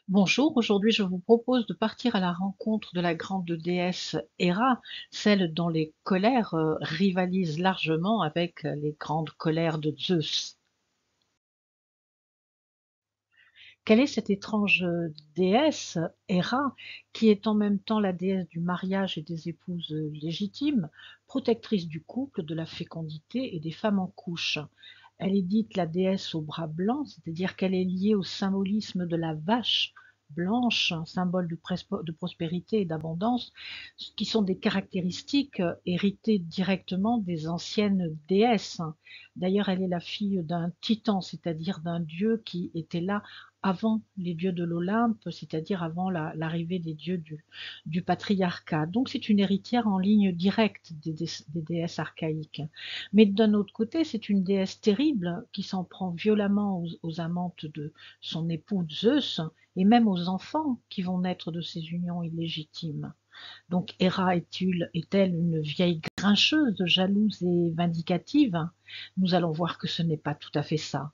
Bonjour, aujourd'hui je vous propose de partir à la rencontre de la grande déesse Héra, celle dont les colères rivalisent largement avec les grandes colères de Zeus. Quelle est cette étrange déesse, Héra, qui est en même temps la déesse du mariage et des épouses légitimes, protectrice du couple, de la fécondité et des femmes en couche? Elle est dite la déesse aux bras blancs, c'est-à-dire qu'elle est liée au symbolisme de la vache blanche, un symbole de prospérité et d'abondance, qui sont des caractéristiques héritées directement des anciennes déesses. D'ailleurs, elle est la fille d'un titan, c'est-à-dire d'un dieu qui était là avant les dieux de l'Olympe, c'est-à-dire avant l'arrivée des dieux du patriarcat. Donc c'est une héritière en ligne directe des déesses archaïques. Mais d'un autre côté, c'est une déesse terrible qui s'en prend violemment aux amantes de son époux Zeus et même aux enfants qui vont naître de ces unions illégitimes. Donc Héra est-elle une vieille grincheuse, jalouse et vindicative? Nous allons voir que ce n'est pas tout à fait ça.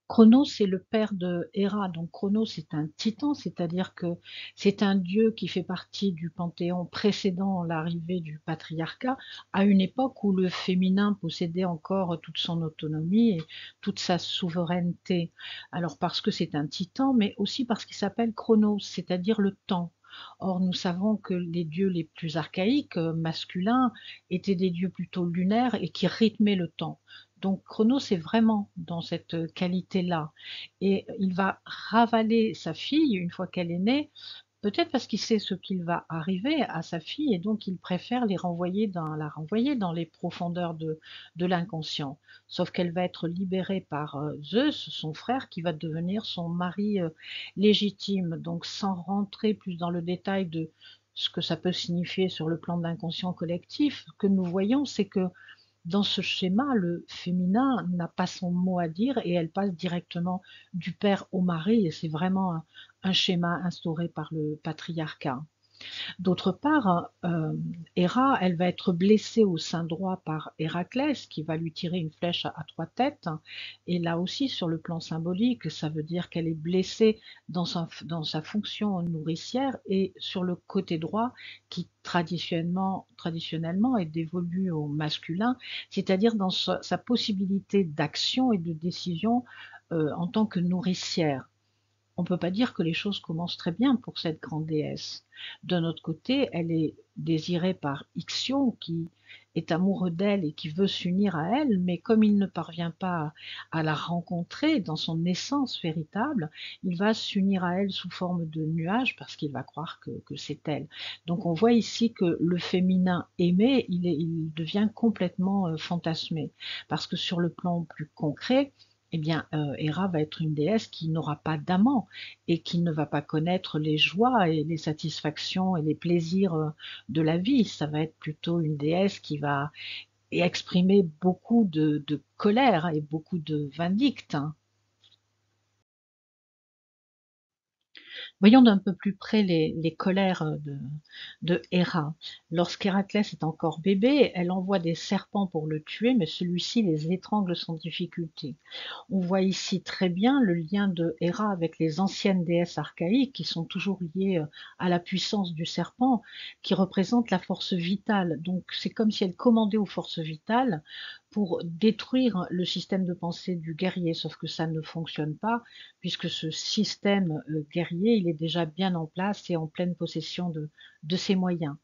Chronos est le père de Héra, donc Chronos est un titan, c'est-à-dire que c'est un dieu qui fait partie du panthéon précédent l'arrivée du patriarcat, à une époque où le féminin possédait encore toute son autonomie et toute sa souveraineté. Alors parce que c'est un titan, mais aussi parce qu'il s'appelle Chronos, c'est-à-dire le temps. Or, nous savons que les dieux les plus archaïques, masculins, étaient des dieux plutôt lunaires et qui rythmaient le temps. Donc Chronos est vraiment dans cette qualité-là. Et il va ravaler sa fille une fois qu'elle est née, peut-être parce qu'il sait ce qu'il va arriver à sa fille et donc il préfère la renvoyer dans les profondeurs de l'inconscient. Sauf qu'elle va être libérée par Zeus, son frère, qui va devenir son mari légitime. Donc sans rentrer plus dans le détail de ce que ça peut signifier sur le plan de l'inconscient collectif, ce que nous voyons, c'est que dans ce schéma, le féminin n'a pas son mot à dire et elle passe directement du père au mari et c'est vraiment un schéma instauré par le patriarcat. D'autre part, Héra, elle va être blessée au sein droit par Héraclès, qui va lui tirer une flèche à trois têtes. Et là aussi, sur le plan symbolique, ça veut dire qu'elle est blessée dans sa fonction nourricière et sur le côté droit, qui traditionnellement est dévolu au masculin, c'est-à-dire dans sa possibilité d'action et de décision en tant que nourricière. On ne peut pas dire que les choses commencent très bien pour cette grande déesse. D'un autre côté, elle est désirée par Ixion, qui est amoureux d'elle et qui veut s'unir à elle, mais comme il ne parvient pas à la rencontrer dans son essence véritable, il va s'unir à elle sous forme de nuage parce qu'il va croire que c'est elle. Donc on voit ici que le féminin aimé, il devient complètement fantasmé, parce que sur le plan plus concret, eh bien, Héra va être une déesse qui n'aura pas d'amant et qui ne va pas connaître les joies et les satisfactions et les plaisirs de la vie. Ça va être plutôt une déesse qui va exprimer beaucoup de colère et beaucoup de vindicte, hein. Voyons d'un peu plus près les colères de Héra. Lorsqu'Héraclès est encore bébé, elle envoie des serpents pour le tuer, mais celui-ci les étrangle sans difficulté. On voit ici très bien le lien de Héra avec les anciennes déesses archaïques qui sont toujours liées à la puissance du serpent, qui représente la force vitale. Donc c'est comme si elle commandait aux forces vitales pour détruire le système de pensée du guerrier, sauf que ça ne fonctionne pas, puisque ce système guerrier, il est déjà bien en place et en pleine possession de ses moyens.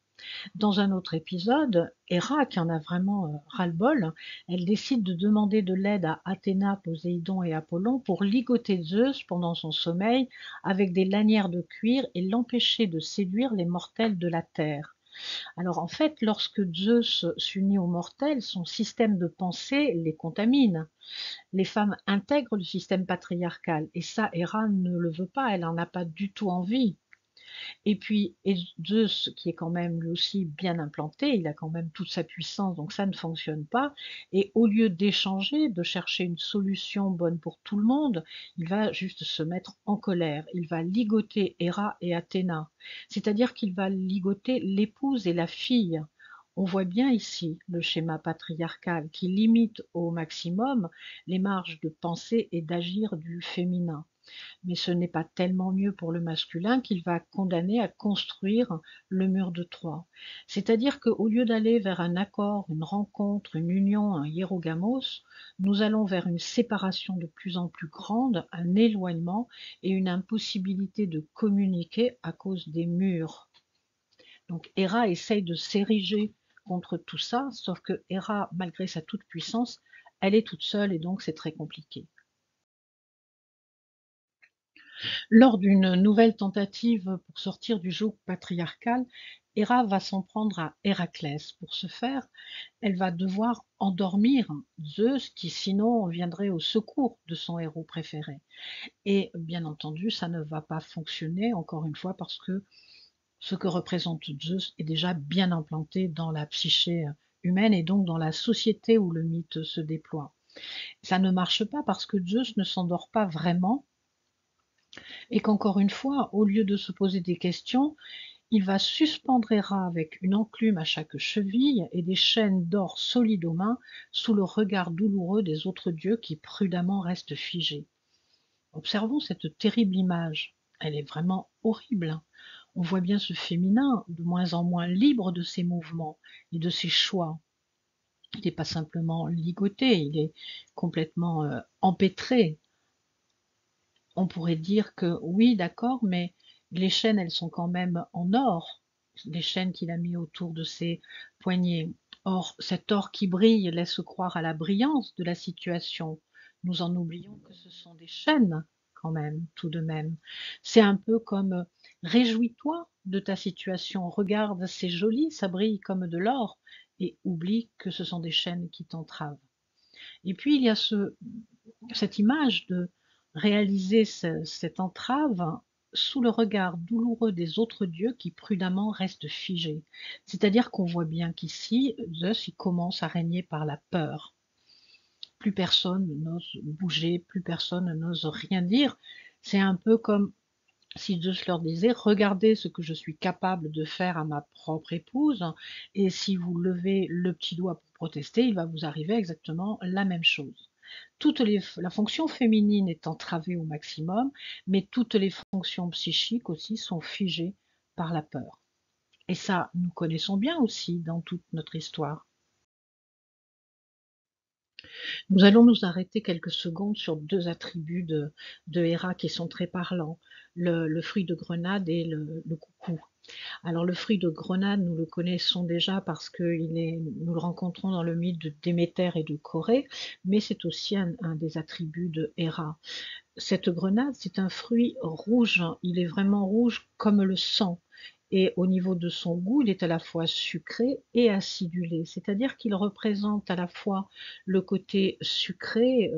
Dans un autre épisode, Héra, qui en a vraiment ras-le-bol, elle décide de demander de l'aide à Athéna, Poséidon et Apollon pour ligoter Zeus pendant son sommeil avec des lanières de cuir et l'empêcher de séduire les mortels de la terre. Alors en fait, lorsque Zeus s'unit aux mortels, son système de pensée les contamine. Les femmes intègrent le système patriarcal et ça, Héra ne le veut pas, elle n'en a pas du tout envie. Et puis Zeus, qui est quand même lui aussi bien implanté, il a quand même toute sa puissance, donc ça ne fonctionne pas. Et au lieu d'échanger, de chercher une solution bonne pour tout le monde, il va juste se mettre en colère. Il va ligoter Héra et Athéna, c'est-à-dire qu'il va ligoter l'épouse et la fille On voit bien ici le schéma patriarcal qui limite au maximum les marges de pensée et d'agir du féminin. Mais ce n'est pas tellement mieux pour le masculin qu'il va condamner à construire le mur de Troie. C'est-à-dire qu'au lieu d'aller vers un accord, une rencontre, une union, un hiérogamos, nous allons vers une séparation de plus en plus grande, un éloignement et une impossibilité de communiquer à cause des murs. Donc Héra essaye de s'ériger contre tout ça, sauf que Héra, malgré sa toute-puissance, elle est toute seule et donc c'est très compliqué. Lors d'une nouvelle tentative pour sortir du joug patriarcal, Héra va s'en prendre à Héraclès. Pour ce faire, elle va devoir endormir Zeus qui sinon viendrait au secours de son héros préféré. Et bien entendu, ça ne va pas fonctionner, encore une fois, parce que ce que représente Zeus est déjà bien implanté dans la psyché humaine et donc dans la société où le mythe se déploie. Ça ne marche pas parce que Zeus ne s'endort pas vraiment et qu'encore une fois, au lieu de se poser des questions, il va suspendre Héra avec une enclume à chaque cheville et des chaînes d'or solides aux mains sous le regard douloureux des autres dieux qui prudemment restent figés. Observons cette terrible image. Elle est vraiment horrible. On voit bien ce féminin de moins en moins libre de ses mouvements et de ses choix. Il n'est pas simplement ligoté, il est complètement empêtré. On pourrait dire que oui, d'accord, mais les chaînes, elles sont quand même en or, les chaînes qu'il a mis autour de ses poignets. Or, cet or qui brille laisse croire à la brillance de la situation. Nous en oublions que ce sont des chaînes, quand même, tout de même. C'est un peu comme réjouis-toi de ta situation, regarde, c'est joli, ça brille comme de l'or, et oublie que ce sont des chaînes qui t'entravent. Et puis, il y a cette image de réaliser cette entrave sous le regard douloureux des autres dieux qui prudemment restent figés. C'est-à-dire qu'on voit bien qu'ici, Zeus il commence à régner par la peur. Plus personne n'ose bouger, plus personne n'ose rien dire. C'est un peu comme si Zeus leur disait, regardez ce que je suis capable de faire à ma propre épouse, et si vous levez le petit doigt pour protester, il va vous arriver exactement la même chose. La fonction féminine est entravée au maximum, mais toutes les fonctions psychiques aussi sont figées par la peur. Et ça, nous connaissons bien aussi dans toute notre histoire. Nous allons nous arrêter quelques secondes sur deux attributs de Héra qui sont très parlants, le fruit de grenade et le coucou. Alors le fruit de grenade, nous le connaissons déjà parce que nous le rencontrons dans le mythe de Déméter et de Corée, mais c'est aussi un des attributs de Héra. Cette grenade, c'est un fruit rouge, il est vraiment rouge comme le sang. Et au niveau de son goût, il est à la fois sucré et acidulé, c'est-à-dire qu'il représente à la fois le côté sucré,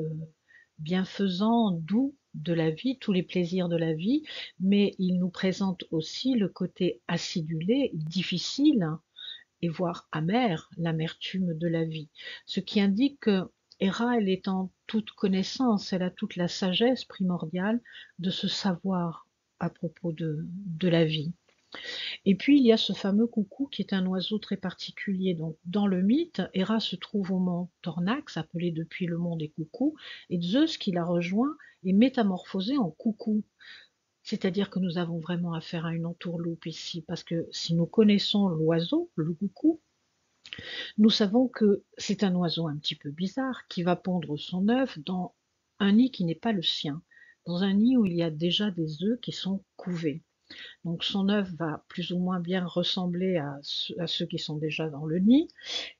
bienfaisant, doux de la vie, tous les plaisirs de la vie, mais il nous présente aussi le côté acidulé, difficile et voire amer, l'amertume de la vie. Ce qui indique que Héra, elle est en toute connaissance, elle a toute la sagesse primordiale de se savoir à propos de la vie. Et puis il y a ce fameux coucou qui est un oiseau très particulier. Donc dans le mythe, Héra se trouve au mont Tornax, appelé depuis le mont des coucous, et Zeus qui la rejoint est métamorphosé en coucou. C'est-à-dire que nous avons vraiment affaire à une entourloupe ici, parce que si nous connaissons l'oiseau, le coucou, nous savons que c'est un oiseau un petit peu bizarre qui va pondre son œuf dans un nid qui n'est pas le sien, dans un nid où il y a déjà des œufs qui sont couvés. Donc son œuf va plus ou moins bien ressembler à ceux qui sont déjà dans le nid.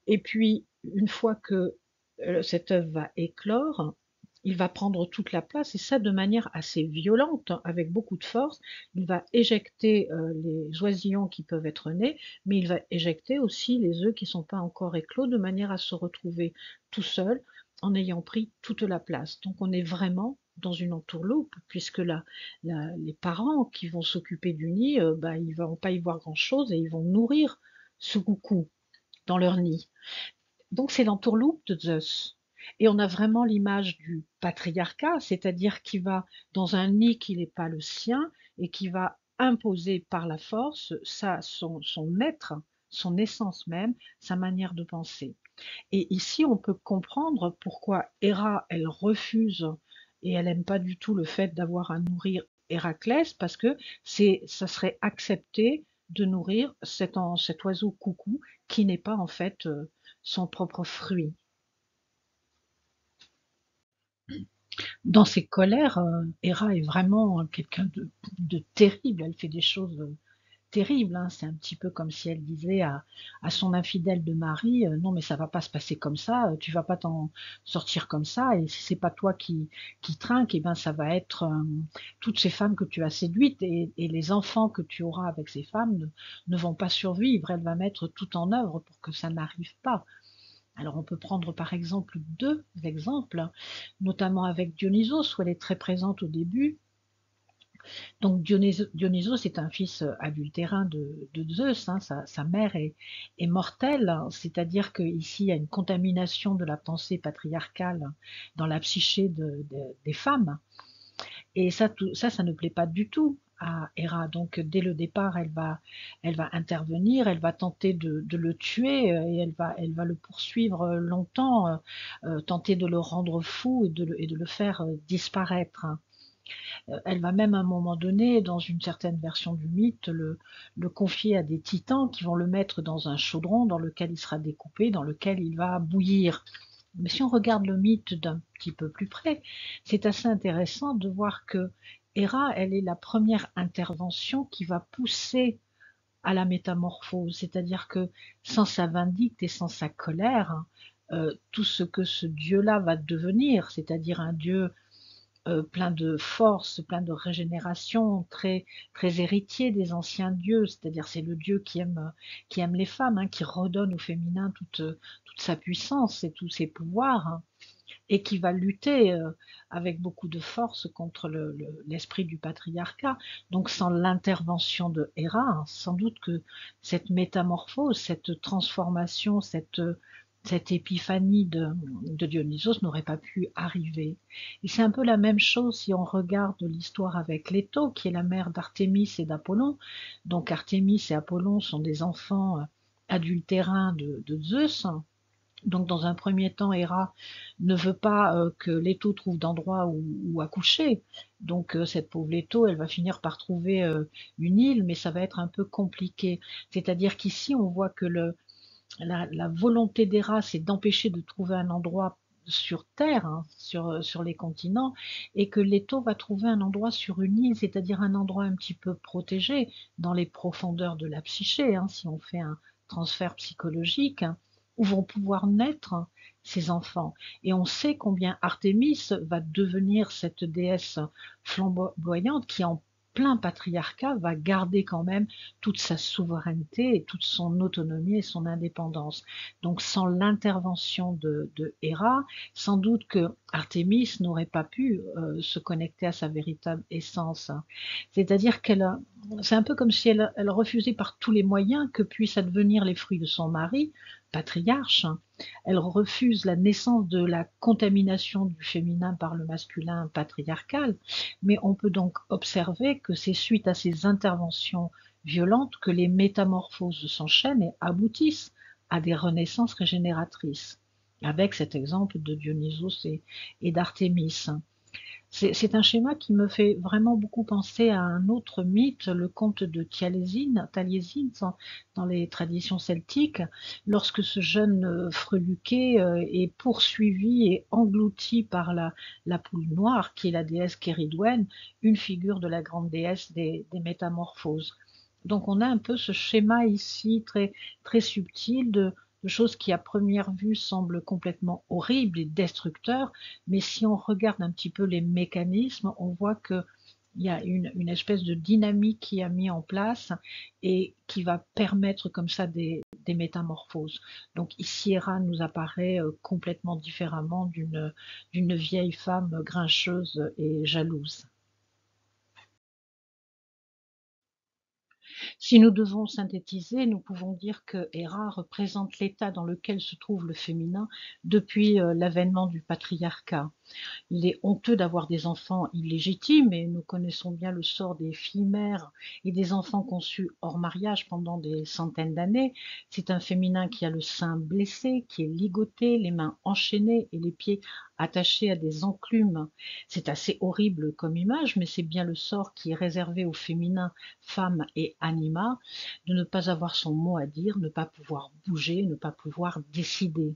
Et puis, une fois que cet œuf va éclore, il va prendre toute la place et ça de manière assez violente, avec beaucoup de force. Il va éjecter les oisillons qui peuvent être nés, mais il va éjecter aussi les œufs qui ne sont pas encore éclos de manière à se retrouver tout seul en ayant pris toute la place. Donc on est vraiment dans une entourloupe, puisque les parents qui vont s'occuper du nid, ils ne vont pas y voir grand-chose et ils vont nourrir ce coucou dans leur nid. Donc c'est l'entourloupe de Zeus. Et on a vraiment l'image du patriarcat, c'est-à-dire qui va dans un nid qui n'est pas le sien et qui va imposer par la force son maître, son essence même, sa manière de penser. Et ici, on peut comprendre pourquoi Héra, elle refuse et elle n'aime pas du tout le fait d'avoir à nourrir Héraclès, parce que ça serait accepter de nourrir cet oiseau coucou qui n'est pas en fait son propre fruit. Dans ses colères, Héra est vraiment quelqu'un de terrible. Elle fait des choses terribles, hein. C'est un petit peu comme si elle disait à son infidèle de mari, non mais ça va pas se passer comme ça, tu vas pas t'en sortir comme ça, et si c'est pas toi qui trinque, et ben ça va être toutes ces femmes que tu as séduites et les enfants que tu auras avec ces femmes ne vont pas survivre. Elle va mettre tout en œuvre pour que ça n'arrive pas. Alors on peut prendre par exemple deux exemples, notamment avec Dionysos, où elle est très présente au début. Donc Dionysos est un fils adultérin de Zeus, hein. Sa mère est mortelle, hein. C'est-à-dire qu'ici il y a une contamination de la pensée patriarcale dans la psyché des femmes. Et ça ne plaît pas du tout à Héra. Donc dès le départ, elle va intervenir, elle va tenter de le tuer et elle va le poursuivre longtemps, tenter de le rendre fou et de le faire disparaître. Elle va même à un moment donné, dans une certaine version du mythe, le confier à des titans qui vont le mettre dans un chaudron dans lequel il sera découpé, dans lequel il va bouillir. Mais si on regarde le mythe d'un petit peu plus près, c'est assez intéressant de voir que Héra, elle est la première intervention qui va pousser à la métamorphose, c'est-à-dire que sans sa vindicte et sans sa colère, tout ce que ce dieu-là va devenir, c'est-à-dire un dieu plein de force, plein de régénération, très héritier des anciens dieux, c'est-à-dire c'est le dieu qui aime les femmes, hein, qui redonne au féminin toute sa puissance et tous ses pouvoirs, hein, et qui va lutter avec beaucoup de force contre l'esprit du patriarcat. Donc sans l'intervention de Héra, hein, sans doute que cette métamorphose, cette transformation, cette épiphanie de Dionysos n'aurait pas pu arriver. Et c'est un peu la même chose si on regarde l'histoire avec Leto, qui est la mère d'Artémis et d'Apollon. Donc Artémis et Apollon sont des enfants adultérins de Zeus. Donc dans un premier temps, Héra ne veut pas que Leto trouve d'endroit où accoucher. Donc cette pauvre Leto, elle va finir par trouver une île, mais ça va être un peu compliqué. C'est-à-dire qu'ici, on voit que la volonté d'Héra, c'est d'empêcher de trouver un endroit sur Terre, hein, sur les continents, et que Leto va trouver un endroit sur une île, c'est-à-dire un endroit un petit peu protégé dans les profondeurs de la psyché, hein, si on fait un transfert psychologique, hein, où vont pouvoir naître ces enfants. Et on sait combien Artémis va devenir cette déesse flamboyante qui, en plein patriarcat, va garder quand même toute sa souveraineté et toute son autonomie et son indépendance. Donc sans l'intervention de Héra, sans doute que Artémis n'aurait pas pu se connecter à sa véritable essence. C'est-à-dire c'est un peu comme si elle refusait par tous les moyens que puissent advenir les fruits de son mari, patriarche. Elle refuse la naissance de la contamination du féminin par le masculin patriarcal, mais on peut donc observer que c'est suite à ces interventions violentes que les métamorphoses s'enchaînent et aboutissent à des renaissances régénératrices, avec cet exemple de Dionysos et d'Artémis. C'est un schéma qui me fait vraiment beaucoup penser à un autre mythe, le conte de Taliesin dans les traditions celtiques, lorsque ce jeune freluquet est poursuivi et englouti par la poule noire, qui est la déesse Kéridwen, une figure de la grande déesse des métamorphoses. Donc on a un peu ce schéma ici très subtil de choses qui à première vue semblent complètement horribles et destructeurs, mais si on regarde un petit peu les mécanismes, on voit que il y a une espèce de dynamique qui a mis en place et qui va permettre comme ça des métamorphoses. Donc ici, Héra nous apparaît complètement différemment d'une vieille femme grincheuse et jalouse. Si nous devons synthétiser, nous pouvons dire que Héra représente l'état dans lequel se trouve le féminin depuis l'avènement du patriarcat. Il est honteux d'avoir des enfants illégitimes et nous connaissons bien le sort des filles mères et des enfants conçus hors mariage pendant des centaines d'années. C'est un féminin qui a le sein blessé, qui est ligoté, les mains enchaînées et les pieds attachés à des enclumes. C'est assez horrible comme image, mais c'est bien le sort qui est réservé au féminin, femme et anima, de ne pas avoir son mot à dire, ne pas pouvoir bouger, ne pas pouvoir décider.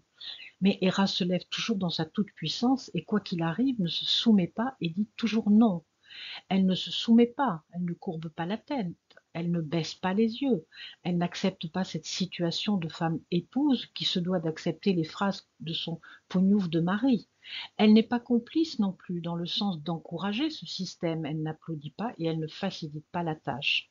Mais Héra se lève toujours dans sa toute-puissance et quoi qu'il arrive, ne se soumet pas et dit toujours non. Elle ne se soumet pas, elle ne courbe pas la tête, elle ne baisse pas les yeux, elle n'accepte pas cette situation de femme épouse qui se doit d'accepter les phrases de son pognouf de mari. Elle n'est pas complice non plus dans le sens d'encourager ce système, elle n'applaudit pas et elle ne facilite pas la tâche.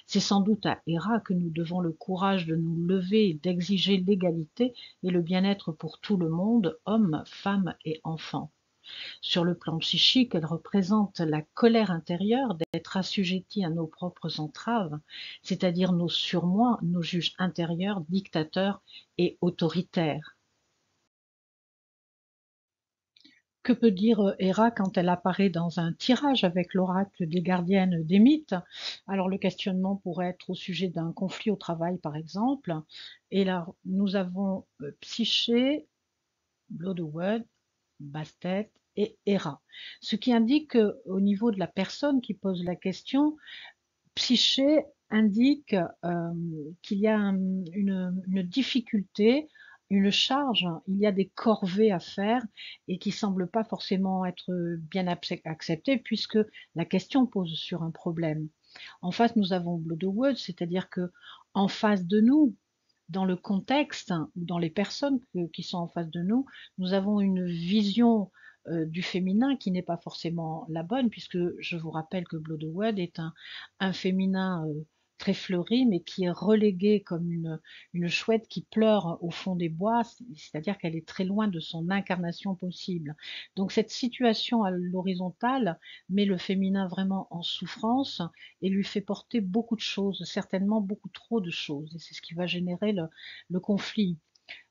C'est sans doute à Héra que nous devons le courage de nous lever et d'exiger l'égalité et le bien-être pour tout le monde, hommes, femmes et enfants. Sur le plan psychique, elle représente la colère intérieure d'être assujettis à nos propres entraves, c'est-à-dire nos surmoi, nos juges intérieurs, dictateurs et autoritaires. Que peut dire Héra quand elle apparaît dans un tirage avec l'oracle des gardiennes des mythes? Alors le questionnement pourrait être au sujet d'un conflit au travail, par exemple. Et là, nous avons Psyché, Bloodwood, Bastet et Héra. Ce qui indique au niveau de la personne qui pose la question, Psyché indique qu'il y a une difficulté, une charge, il y a des corvées à faire et qui ne semblent pas forcément être bien acceptées puisque la question pose sur un problème. En face, nous avons Bloodwood, c'est-à-dire que en face de nous, dans le contexte ou dans les personnes qui sont en face de nous, nous avons une vision du féminin qui n'est pas forcément la bonne, puisque je vous rappelle que Bloodwood est un féminin très fleuri, mais qui est relégué comme une chouette qui pleure au fond des bois, c'est-à-dire qu'elle est très loin de son incarnation possible. Donc cette situation à l'horizontale met le féminin vraiment en souffrance et lui fait porter beaucoup de choses, certainement beaucoup trop de choses, et c'est ce qui va générer le conflit.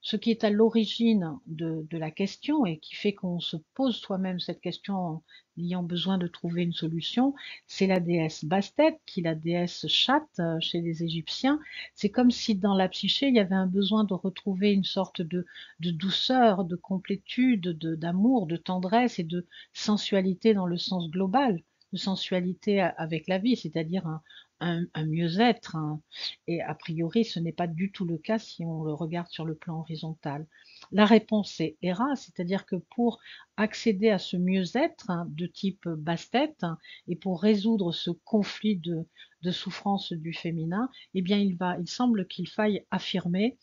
Ce qui est à l'origine de la question et qui fait qu'on se pose soi-même cette question en ayant besoin de trouver une solution, c'est la déesse Bastet, qui est la déesse chatte chez les Égyptiens. C'est comme si dans la psyché, il y avait un besoin de retrouver une sorte de douceur, de complétude, d'amour, de tendresse et de sensualité dans le sens global, de sensualité avec la vie, c'est-à-dire un mieux-être, et a priori, ce n'est pas du tout le cas si on le regarde sur le plan horizontal. La réponse est Héra, c'est-à-dire que pour accéder à ce mieux-être de type Bastet et pour résoudre ce conflit de souffrance du féminin, eh bien il semble qu'il faille affirmer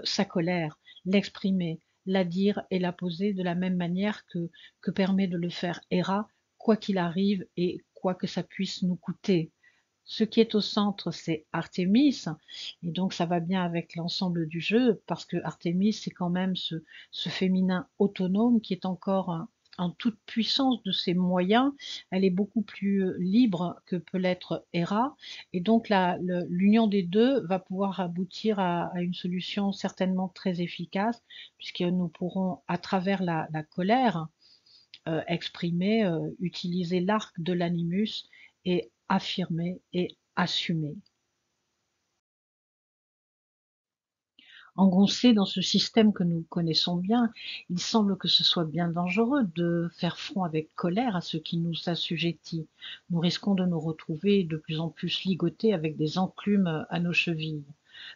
sa colère, l'exprimer, la dire et la poser de la même manière que permet de le faire Héra, quoi qu'il arrive et quoi que ça puisse nous coûter. Ce qui est au centre, c'est Artémis, et donc ça va bien avec l'ensemble du jeu, parce que Artémis, c'est quand même ce féminin autonome qui est encore en toute puissance de ses moyens. Elle est beaucoup plus libre que peut l'être Héra, et donc l'union des deux va pouvoir aboutir à une solution certainement très efficace, puisque nous pourrons, à travers la colère, exprimer, utiliser l'arc de l'animus et affirmer et assumer. Engoncé dans ce système que nous connaissons bien, il semble que ce soit bien dangereux de faire front avec colère à ce qui nous assujettit. Nous risquons de nous retrouver de plus en plus ligotés avec des enclumes à nos chevilles.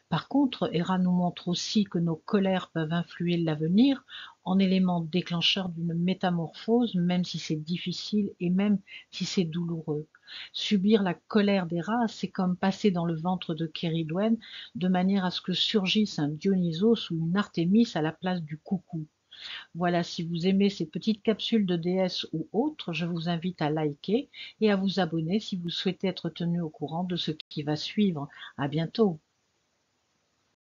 Par contre, Héra nous montre aussi que nos colères peuvent influer l'avenir en élément déclencheur d'une métamorphose, même si c'est difficile et même si c'est douloureux. Subir la colère d'Héra, c'est comme passer dans le ventre de Kéridwen de manière à ce que surgisse un Dionysos ou une Artémis à la place du coucou. Voilà, si vous aimez ces petites capsules de déesses ou autres, je vous invite à liker et à vous abonner si vous souhaitez être tenu au courant de ce qui va suivre. À bientôt.